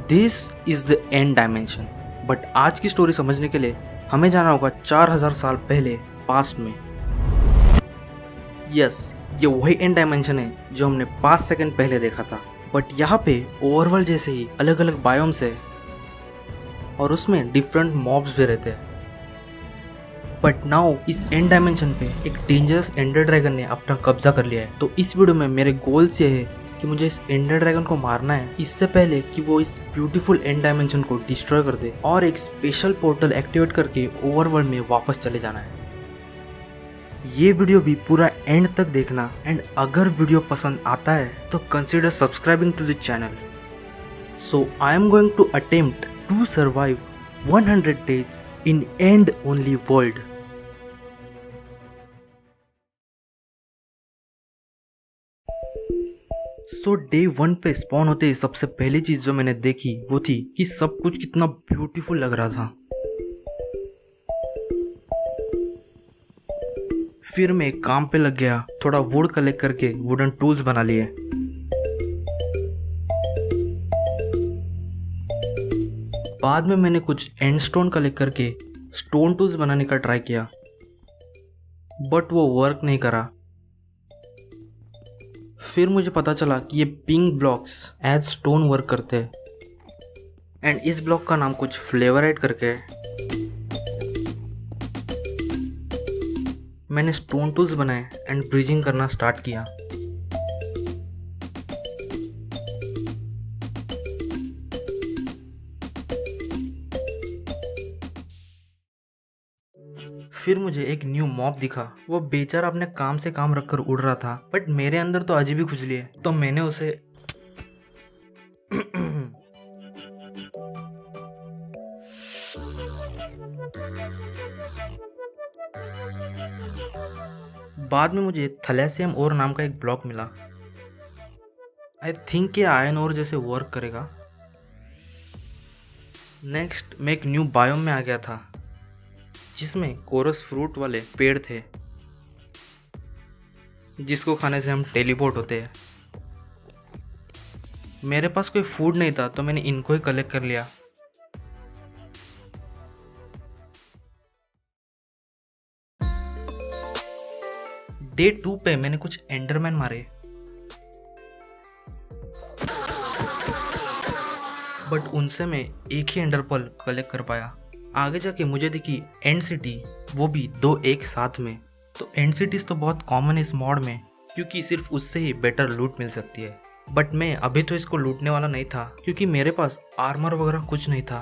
This is the end dimension. But आज की story समझने के लिए हमें जाना होगा 4000 साल पहले पास्ट में। यस, ये वही एंड डायमेंशन है जो हमने 5 सेकंड पहले देखा था। बट यहाँ पे ओवरवर्ल्ड जैसे ही अलग अलग बायोम्स है और उसमें डिफरेंट मॉब्स भी रहते हैं। बट नाउ इस एंड डायमेंशन पे एक डेंजरस एंडर ड्रैगन ने अपना कब्जा कर लिया है। तो इस वीडियो में मेरे गोल्स ये है कि मुझे इस एंडर ड्रैगन को मारना है इससे पहले कि वो इस ब्यूटीफुल एंड डायमेंशन को डिस्ट्रॉय कर दे, और एक स्पेशल पोर्टल एक्टिवेट करके ओवरवर्ल्ड में वापस चले जाना है। ये वीडियो भी पूरा एंड तक देखना, एंड अगर वीडियो पसंद आता है तो consider subscribing to the channel. So I am going to attempt to survive 100 days in end only world। So day 1 पे स्पॉन होते ही सबसे पहली चीज जो मैंने देखी वो थी कि सब कुछ कितना ब्यूटीफुल लग रहा था। फिर मैं काम पे लग गया, थोड़ा वुड कलेक्ट करके वुडन टूल्स बना लिए। बाद में मैंने कुछ एंड स्टोन कलेक्ट करके स्टोन टूल्स बनाने का ट्राई किया, बट वो वर्क नहीं करा। फिर मुझे पता चला कि ये pink blocks as stone work करते हैं, एंड इस ब्लॉक का नाम कुछ फ्लेवर ऐड करके है। मैंने स्टोन टूल्स बनाए एंड ब्रिजिंग करना स्टार्ट किया। फिर मुझे एक न्यू मॉब दिखा। वो बेचारा अपने काम से काम रखकर उड़ रहा था, बट मेरे अंदर तो अजीब ही खुजली है, तो मैंने उसे बाद में मुझे थैलेसियम ओर नाम का एक ब्लॉक मिला। आई थिंक ये आयरन ओर जैसे वर्क करेगा। नेक्स्ट मैं एक न्यू बायोम में आ गया था जिसमें कोरस फ्रूट वाले पेड़ थे जिसको खाने से हम टेलीपोर्ट होते हैं। मेरे पास कोई फूड नहीं था तो मैंने इनको ही कलेक्ट कर लिया। डे 2 पे मैंने कुछ एंडरमैन मारे, बट उनसे मैं एक ही एंडरपर्ल कलेक्ट कर पाया। आगे जाके मुझे दिखी एंड सिटी, वो भी 2 एक साथ में। तो एंड सिटीज तो बहुत कॉमन है इस मॉड में, क्योंकि सिर्फ उससे ही बेटर लूट मिल सकती है। बट मैं अभी तो इसको लूटने वाला नहीं था क्योंकि मेरे पास आर्मर वगैरह कुछ नहीं था।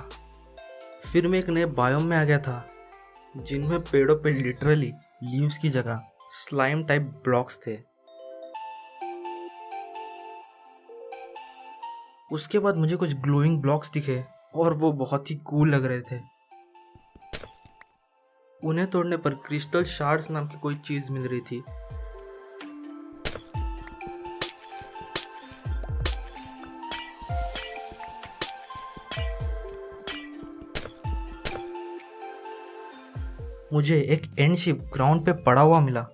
फिर मैं एक नए बायोम में आ गया था जिनमें पेड़ों पे लिटरली लीव्स की जगह स्लाइम टाइप ब्लॉक्स थे। उसके बाद मुझे कुछ ग्लोइंग ब्लॉक्स दिखे और वो बहुत ही कूल लग रहे थे। उन्हें तोड़ने पर क्रिस्टल शार्ड्स नाम की कोई चीज मिल रही थी। मुझे एक एंड शिप ग्राउंड पे पड़ा हुआ मिला।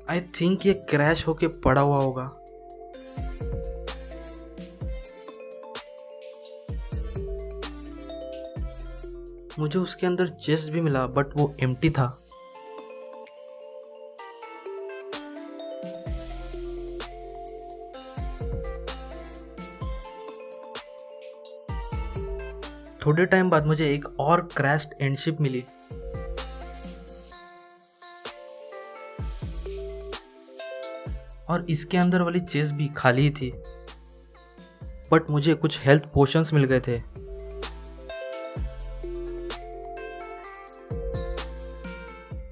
आई थिंक ये क्रैश होके पड़ा हुआ होगा। मुझे उसके अंदर चेस्ट भी मिला, बट वो एम्प्टी था। थोड़े टाइम बाद मुझे एक और क्रैश्ड एंडशिप मिली। और इसके अंदर वाली चेस्ट भी खाली ही थी, बट मुझे कुछ हेल्थ पोशंस मिल गए थे।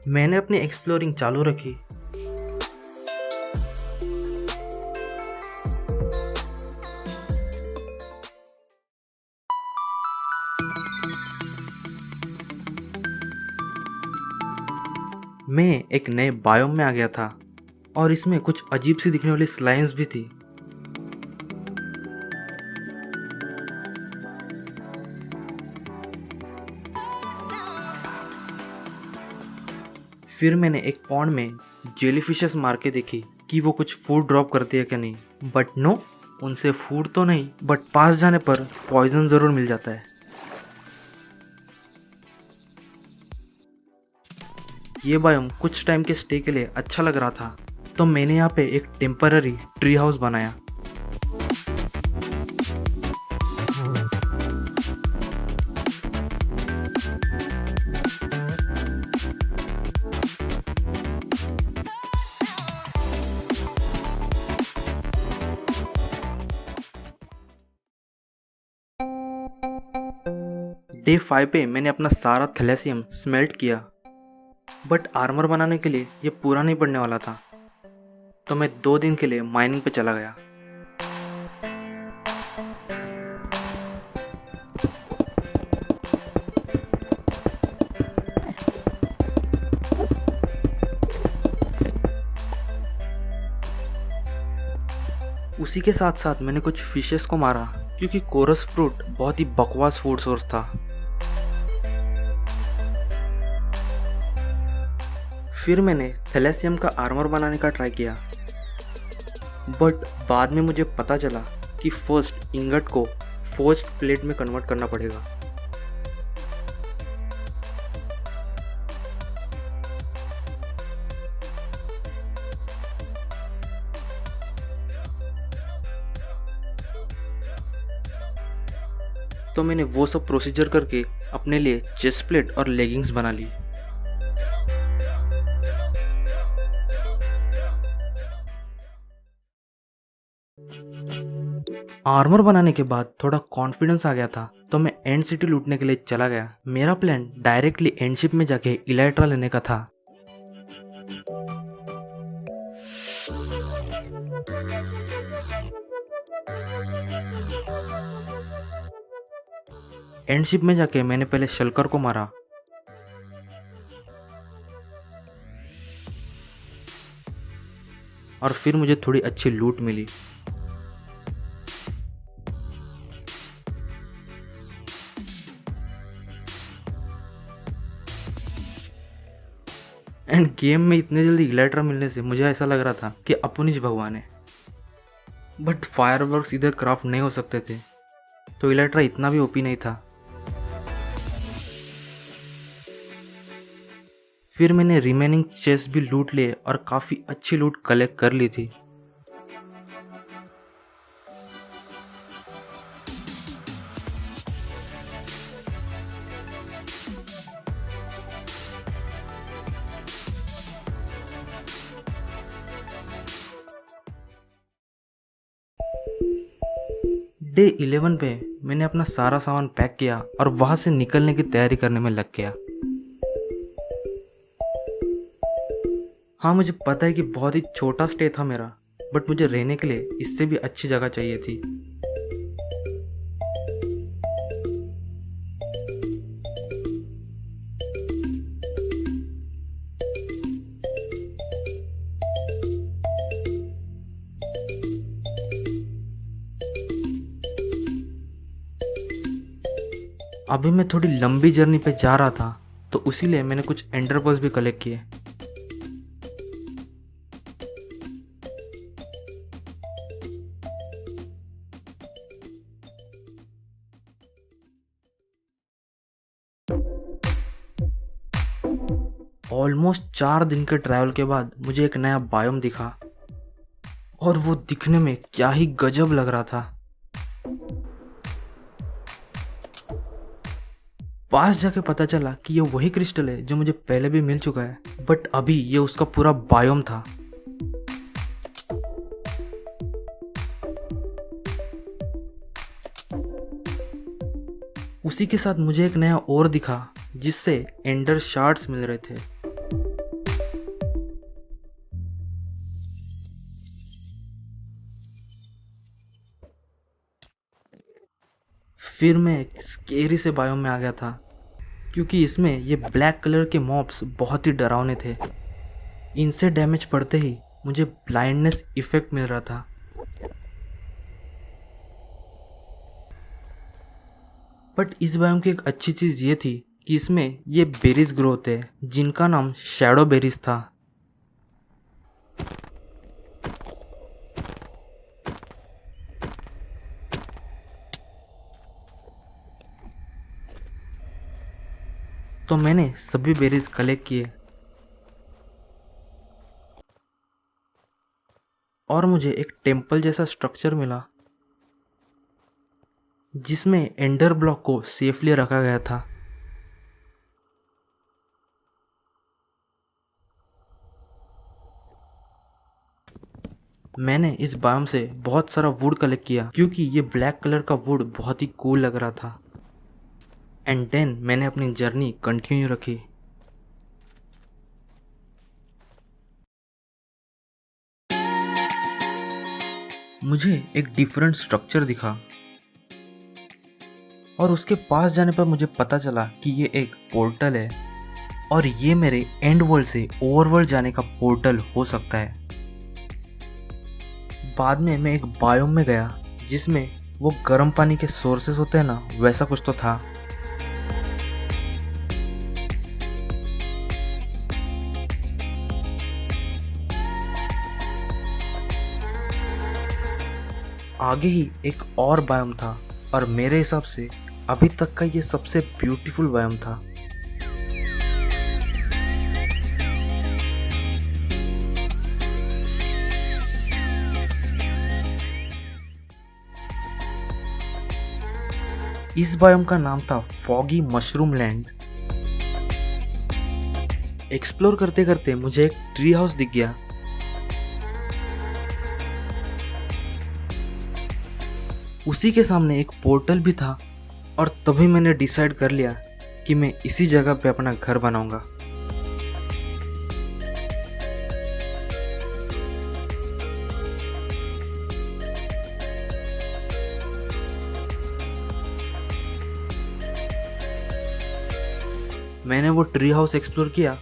मैंने अपनी एक्सप्लोरिंग चालू रखी। मैं एक नए बायोम में आ गया था और इसमें कुछ अजीब सी दिखने वाली स्लाइम्स भी थी। फिर मैंने एक पॉन्ड में जेलीफिशेस मार के देखी कि वो कुछ फूड ड्रॉप करती है क्या नहीं, बट नो, उनसे फूड तो नहीं बट पास जाने पर पॉइजन ज़रूर मिल जाता है। ये बायोम कुछ टाइम के स्टे के लिए अच्छा लग रहा था, तो मैंने यहाँ पे एक टेम्पररी ट्री हाउस बनाया। डे 5 पे मैंने अपना सारा थैलेसियम स्मेल्ट किया, बट आर्मर बनाने के लिए ये पूरा नहीं पड़ने वाला था, तो मैं 2 दिन के लिए माइनिंग पे चला गया। उसी के साथ साथ मैंने कुछ फिशेस को मारा, क्योंकि कोरस फ्रूट बहुत ही बकवास फूड सोर्स था। फिर मैंने थैलेसियम का आर्मर बनाने का ट्राई किया, बट बाद में मुझे पता चला कि फर्स्ट इंगट को फोर्ज्ड प्लेट में कन्वर्ट करना पड़ेगा। तो मैंने वो सब प्रोसीजर करके अपने लिए चेस्ट प्लेट और लेगिंग्स बना ली। आर्मर बनाने के बाद थोड़ा कॉन्फिडेंस आ गया था, तो मैं एंड सिटी लूटने के लिए चला गया। मेरा प्लान डायरेक्टली एंड शिप में जाके इलाइट्रा लेने का था। एंड शिप में जाके मैंने पहले शल्कर को मारा, और फिर मुझे थोड़ी अच्छी लूट मिली। एंड गेम में इतने जल्दी इलाइट्रा मिलने से मुझे ऐसा लग रहा था कि अपुनिज भगवान है, बट फायरवर्क्स इधर क्राफ्ट नहीं हो सकते थे, तो इलाइट्रा इतना भी ओपी नहीं था। फिर मैंने रिमेनिंग चेस्ट भी लूट लिए और काफ़ी अच्छी लूट कलेक्ट कर ली थी। डे 11 पे मैंने अपना सारा सामान पैक किया और वहाँ से निकलने की तैयारी करने में लग गया। हाँ, मुझे पता है कि बहुत ही छोटा स्टे था मेरा, बट मुझे रहने के लिए इससे भी अच्छी जगह चाहिए थी। अभी मैं थोड़ी लंबी जर्नी पे जा रहा था, तो उसीलिए मैंने कुछ एंडर पर्ल्स भी कलेक्ट किए। ऑलमोस्ट 4 दिन के ट्रैवल के बाद मुझे एक नया बायोम दिखा, और वो दिखने में क्या ही गजब लग रहा था। पास जाके पता चला कि ये वही क्रिस्टल है जो मुझे पहले भी मिल चुका है, बट अभी ये उसका पूरा बायोम था। उसी के साथ मुझे एक नया और दिखा, जिससे एंडर शार्ड्स मिल रहे थे। फिर मैं एक स्केरी से बायोम में आ गया था, क्योंकि इसमें ये ब्लैक कलर के मॉब्स बहुत ही डरावने थे। इनसे डैमेज पड़ते ही मुझे ब्लाइंडनेस इफेक्ट मिल रहा था। बट इस बायोम की एक अच्छी चीज़ ये थी कि इसमें ये बेरीज ग्रो होते हैं, जिनका नाम शैडो बेरीज था। तो मैंने सभी बेरीज कलेक्ट किए और मुझे एक टेम्पल जैसा स्ट्रक्चर मिला जिसमें एंडर ब्लॉक को सेफली रखा गया था। मैंने इस बायोम से बहुत सारा वुड कलेक्ट किया क्योंकि ये ब्लैक कलर का वुड बहुत ही कूल लग रहा था। एंड देन मैंने अपनी जर्नी कंटिन्यू रखी। मुझे एक डिफरेंट स्ट्रक्चर दिखा और उसके पास जाने पर मुझे पता चला कि ये एक पोर्टल है और ये मेरे एंड वर्ल्ड से ओवरवर्ल्ड जाने का पोर्टल हो सकता है। बाद में मैं एक बायोम में गया जिसमें वो गर्म पानी के सोर्सेस होते हैं ना, वैसा कुछ तो था। आगे ही एक और बायोम था और मेरे हिसाब से अभी तक का ये सबसे ब्यूटीफुल बायोम था। इस बायोम का नाम था फॉगी मशरूम लैंड। एक्सप्लोर करते करते मुझे एक ट्री हाउस दिख गया। उसी के सामने एक पोर्टल भी था और तभी मैंने डिसाइड कर लिया कि मैं इसी जगह पे अपना घर बनाऊंगा। मैंने वो ट्री हाउस एक्सप्लोर किया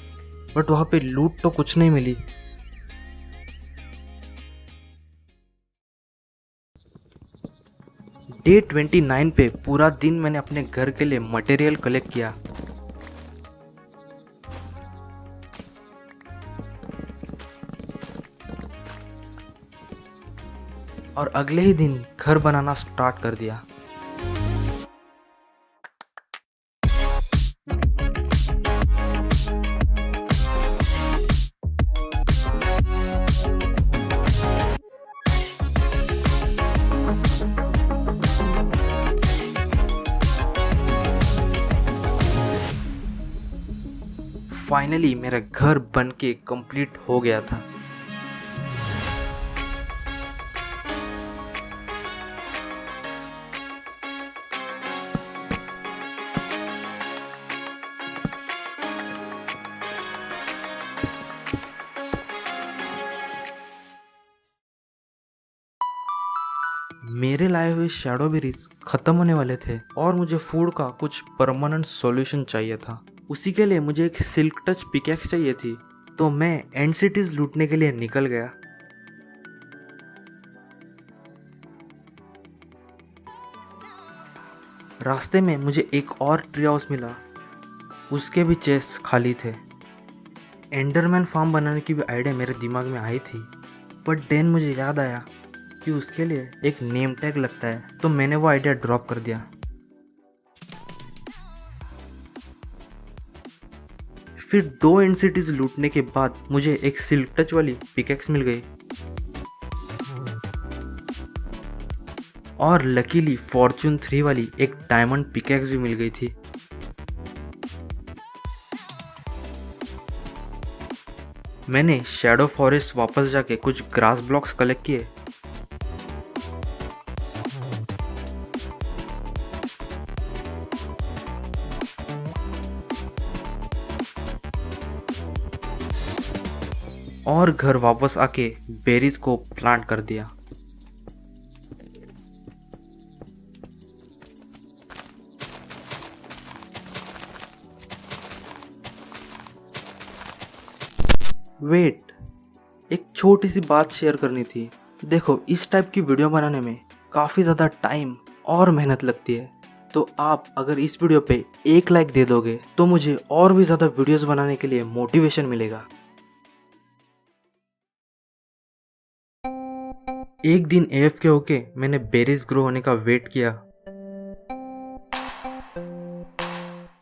बट वहाँ पे लूट तो कुछ नहीं मिली। डे 29 पे पूरा दिन मैंने अपने घर के लिए मटेरियल कलेक्ट किया। और अगले ही दिन घर बनाना स्टार्ट कर दिया। फाइनली मेरा घर बन के कंप्लीट हो गया था। मेरे लाए हुए शैडो बेरीज खत्म होने वाले थे और मुझे फूड का कुछ परमानेंट सॉल्यूशन चाहिए था। उसी के लिए मुझे एक सिल्क टच पिकैक्स चाहिए थी, तो मैं एंड सिटीज लूटने के लिए निकल गया। रास्ते में मुझे एक और ट्री हाउस मिला, उसके भी चेस्ट खाली थे। एंडरमैन फार्म बनाने की भी आइडिया मेरे दिमाग में आई थी, बट देन मुझे याद आया कि उसके लिए एक नेम टैग लगता है, तो मैंने वो आइडिया ड्रॉप कर दिया। फिर 2 एंड सिटीज लूटने के बाद मुझे एक सिल्क टच वाली पिकैक्स मिल गई और लकीली फॉर्चून 3 वाली एक डायमंड पिकैक्स भी मिल गई थी। मैंने शैडो फॉरेस्ट वापस जाके कुछ ग्रास ब्लॉक्स कलेक्ट किए और घर वापस आके बेरीज को प्लांट कर दिया। वेट, एक छोटी सी बात शेयर करनी थी। देखो, इस टाइप की वीडियो बनाने में काफ़ी ज़्यादा टाइम और मेहनत लगती है, तो आप अगर इस वीडियो पे 1 लाइक दे दोगे तो मुझे और भी ज़्यादा वीडियोस बनाने के लिए मोटिवेशन मिलेगा। एक दिन AFK होके मैंने बेरीज ग्रो होने का वेट किया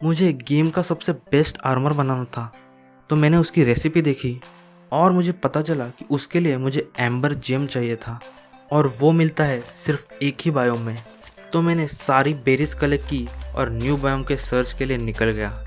मुझे गेम का सबसे बेस्ट आर्मर बनाना था, तो मैंने उसकी रेसिपी देखी और मुझे पता चला कि उसके लिए मुझे एम्बर जेम चाहिए था और वो मिलता है सिर्फ एक ही बायोम में। तो मैंने सारी बेरीज कलेक्ट की और न्यू बायोम के सर्च के लिए निकल गया।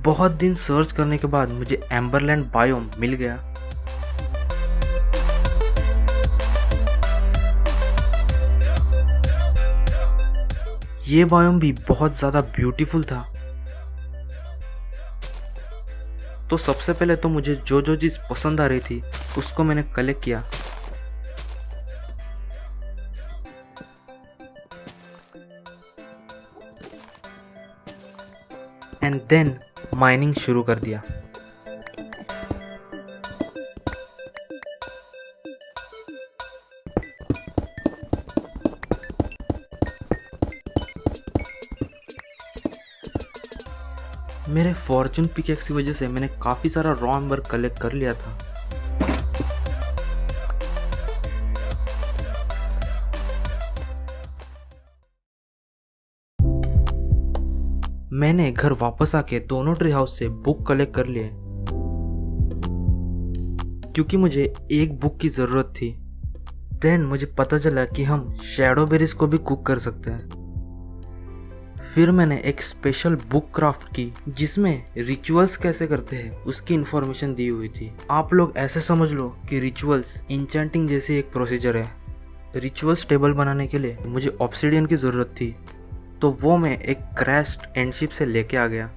बहुत दिन सर्च करने के बाद मुझे एम्बरलैंड बायोम मिल गया। ये बायोम भी बहुत ज़्यादा ब्यूटीफुल था। तो सबसे पहले तो मुझे जो जो चीज़ पसंद आ रही थी उसको मैंने कलेक्ट किया। एंड देन माइनिंग शुरू कर दिया। मेरे फॉर्चून पिकेक्स की वजह से मैंने काफ़ी सारा रॉ एम्बर कलेक्ट कर लिया था। मैंने घर वापस आके दोनों ट्री हाउस से बुक कलेक्ट कर लिए क्योंकि मुझे एक बुक की ज़रूरत थी। देन मुझे पता चला कि हम शैडो बेरीज को भी कुक कर सकते हैं। फिर मैंने एक स्पेशल बुक क्राफ्ट की जिसमें रिचुअल्स कैसे करते हैं उसकी इन्फॉर्मेशन दी हुई थी। आप लोग ऐसे समझ लो कि रिचुअल्स इंचेंटिंग जैसी एक प्रोसीजर है। रिचुअल्स टेबल बनाने के लिए मुझे ऑब्सिडियन की ज़रूरत थी, तो वो मैं एक क्रैश्ड एंडशिप से लेके आ गया।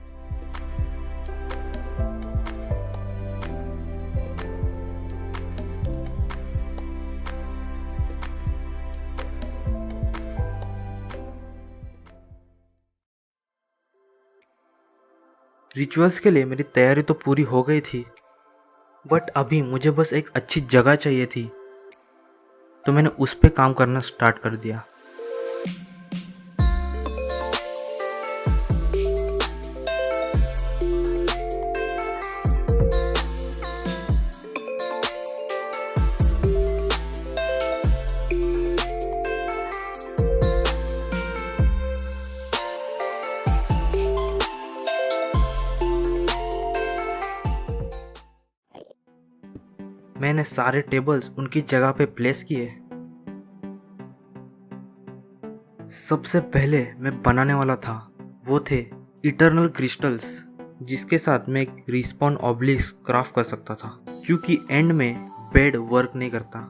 रिचुअल्स के लिए मेरी तैयारी तो पूरी हो गई थी, बट अभी मुझे बस एक अच्छी जगह चाहिए थी, तो मैंने उस पे काम करना स्टार्ट कर दिया। मैंने सारे टेबल्स उनकी जगह पे प्लेस किए। सबसे पहले मैं बनाने वाला था वो थे इटर्नल क्रिस्टल्स, जिसके साथ मैं एक रिस्पॉन ऑब्लिक्स क्राफ्ट कर सकता था, क्योंकि एंड में बेड वर्क नहीं करता।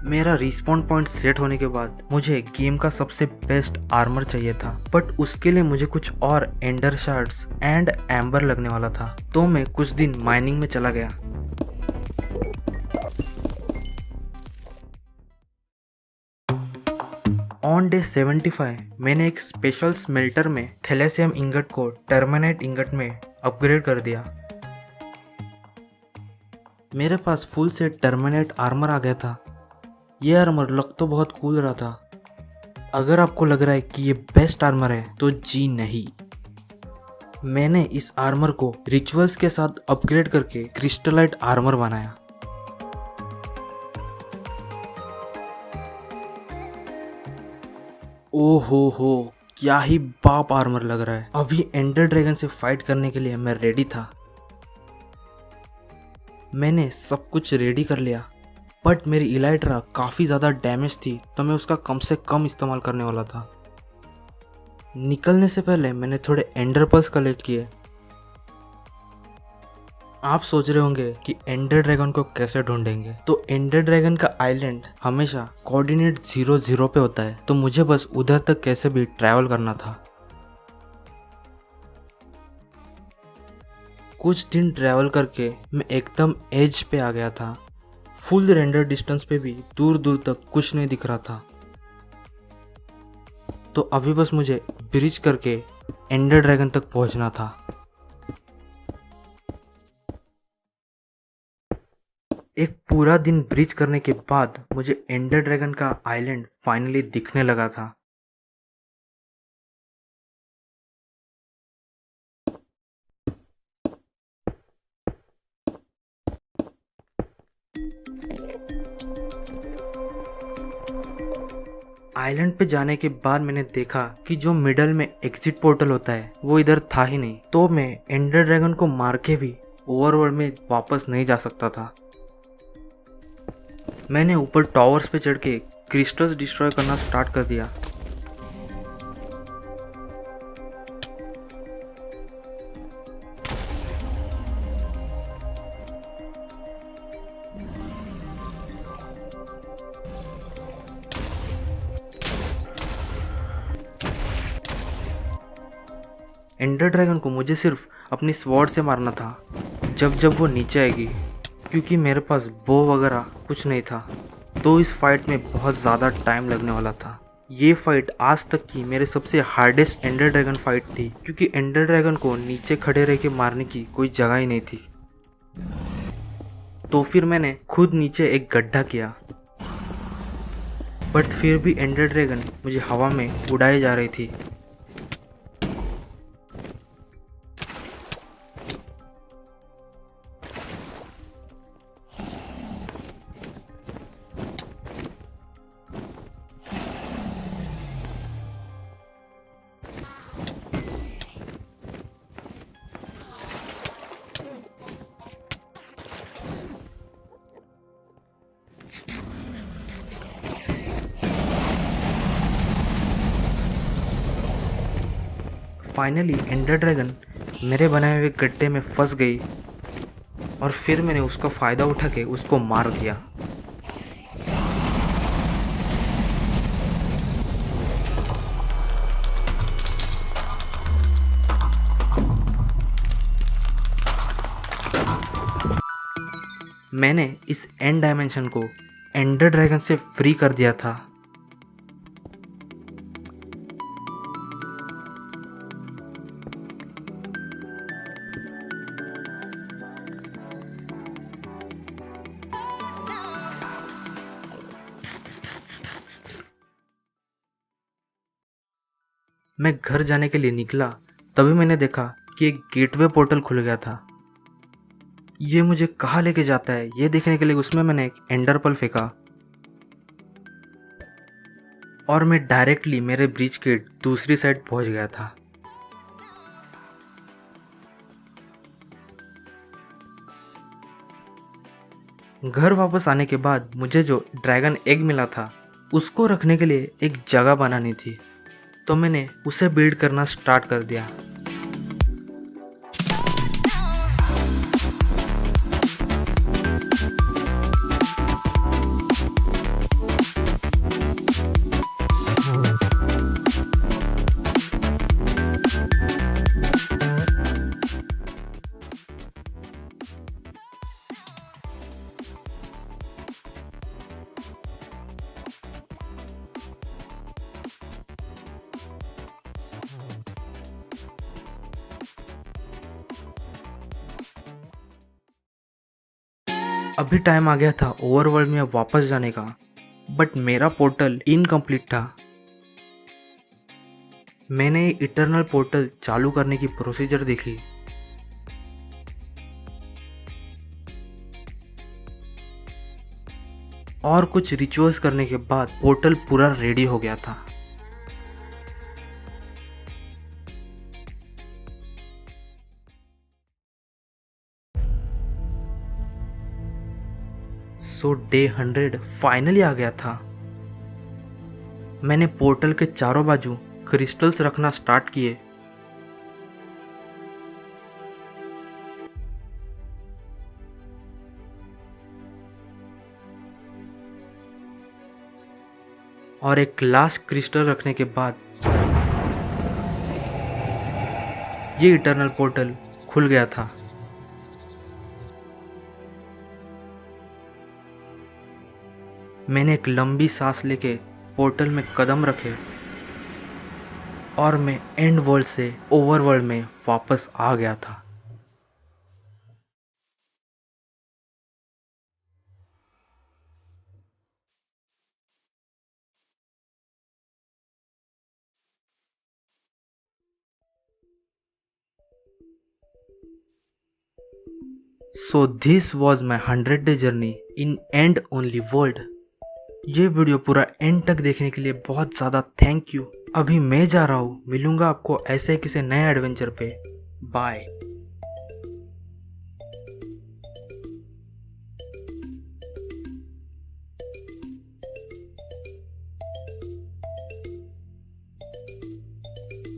मेरा रिस्पॉन पॉइंट सेट होने के बाद मुझे गेम का सबसे बेस्ट आर्मर चाहिए था, बट उसके लिए मुझे कुछ और एंडर शार्ड्स एंड एम्बर लगने वाला था। तो मैं कुछ दिन माइनिंग में चला गया। ऑन डे 75 मैंने एक स्पेशल स्मेल्टर में थैलेसियम इंगट को टर्मिनेट इंगट में अपग्रेड कर दिया। मेरे पास फुल सेट टर्मिनेट आर्मर आ गया था। ये आर्मर लग तो बहुत कूल रहा था। अगर आपको लग रहा है कि ये बेस्ट आर्मर है तो जी नहीं, मैंने इस आर्मर को रिचुअल्स के साथ अपग्रेड करके क्रिस्टलाइट आर्मर बनाया। ओहो हो, क्या ही बाप आर्मर लग रहा है। अभी एंडर ड्रैगन से फाइट करने के लिए मैं रेडी था। मैंने सब कुछ रेडी कर लिया, बट मेरी इलाइट्रा काफ़ी ज़्यादा डैमेज थी, तो मैं उसका कम से कम इस्तेमाल करने वाला था। निकलने से पहले मैंने थोड़े एंडर पर्ल्स कलेक्ट किए। आप सोच रहे होंगे कि एंडर ड्रैगन को कैसे ढूंढेंगे, तो एंडर ड्रैगन का आइलैंड हमेशा कोऑर्डिनेट 0 0 पे होता है, तो मुझे बस उधर तक कैसे भी ट्रैवल करना था। कुछ दिन ट्रैवल करके मैं एकदम एज पे आ गया था। फुल रेंडर डिस्टेंस पे भी दूर दूर तक कुछ नहीं दिख रहा था। तो अभी बस मुझे ब्रिज करके एंडर ड्रैगन तक पहुंचना था। एक पूरा दिन ब्रिज करने के बाद मुझे एंडर ड्रैगन का आइलैंड फाइनली दिखने लगा था। आइलैंड पे जाने के बाद मैंने देखा कि जो मिडल में एग्जिट पोर्टल होता है वो इधर था ही नहीं। तो मैं एंडर ड्रैगन को मार के भी ओवरवर्ल्ड में वापस नहीं जा सकता था। मैंने ऊपर टावर्स पे चढ़ के क्रिस्टल्स डिस्ट्रॉय करना स्टार्ट कर दिया। एंडर ड्रैगन को मुझे सिर्फ अपनी स्वॉर्ड से मारना था जब जब वो नीचे आएगी, क्योंकि मेरे पास बो वगैरह कुछ नहीं था। तो इस फाइट में बहुत ज़्यादा टाइम लगने वाला था। ये फाइट आज तक की मेरे सबसे हार्डेस्ट एंडर ड्रैगन फाइट थी, क्योंकि एंडर ड्रैगन को नीचे खड़े रह के मारने की कोई जगह ही नहीं थी। तो फिर मैंने खुद नीचे एक गड्ढा किया, बट फिर भी एंडर ड्रैगन मुझे हवा में उड़ाई जा रही थी। फाइनली एंडर ड्रैगन मेरे बनाए हुए गड्ढे में फंस गई और फिर मैंने उसका फ़ायदा उठा के उसको मार दिया। मैंने इस एंड डायमेंशन को एंडर ड्रैगन से फ्री कर दिया था। मैं घर जाने के लिए निकला, तभी मैंने देखा कि एक गेटवे पोर्टल खुल गया था। ये मुझे कहाँ लेके जाता है ये देखने के लिए उसमें मैंने एक एंडर पर्ल फेंका और मैं डायरेक्टली मेरे ब्रिज के दूसरी साइड पहुंच गया था। घर वापस आने के बाद मुझे जो ड्रैगन एग मिला था उसको रखने के लिए एक जगह बनानी थी, तो मैंने उसे बिल्ड करना स्टार्ट कर दिया। अभी टाइम आ गया था ओवरवर्ल्ड में वापस जाने का, बट मेरा पोर्टल इनकम्प्लीट था। मैंने इटर्नल पोर्टल चालू करने की प्रोसीजर देखी। और कुछ रिचुअल्स करने के बाद पोर्टल पूरा रेडी हो गया था। सो डे 100 फाइनली आ गया था। मैंने पोर्टल के चारों बाजू क्रिस्टल्स रखना स्टार्ट किए। और एक लास्ट क्रिस्टल रखने के बाद ये इटर्नल पोर्टल खुल गया था। मैंने एक लंबी सांस लेके पोर्टल में कदम रखे और मैं एंड वर्ल्ड से ओवरवर्ल्ड में वापस आ गया था। So this was my 100-day journey in and only world. ये वीडियो पूरा एंड तक देखने के लिए बहुत ज़्यादा थैंक यू। अभी मैं जा रहा हूँ, मिलूंगा आपको ऐसे किसी नए एडवेंचर पे। बाय।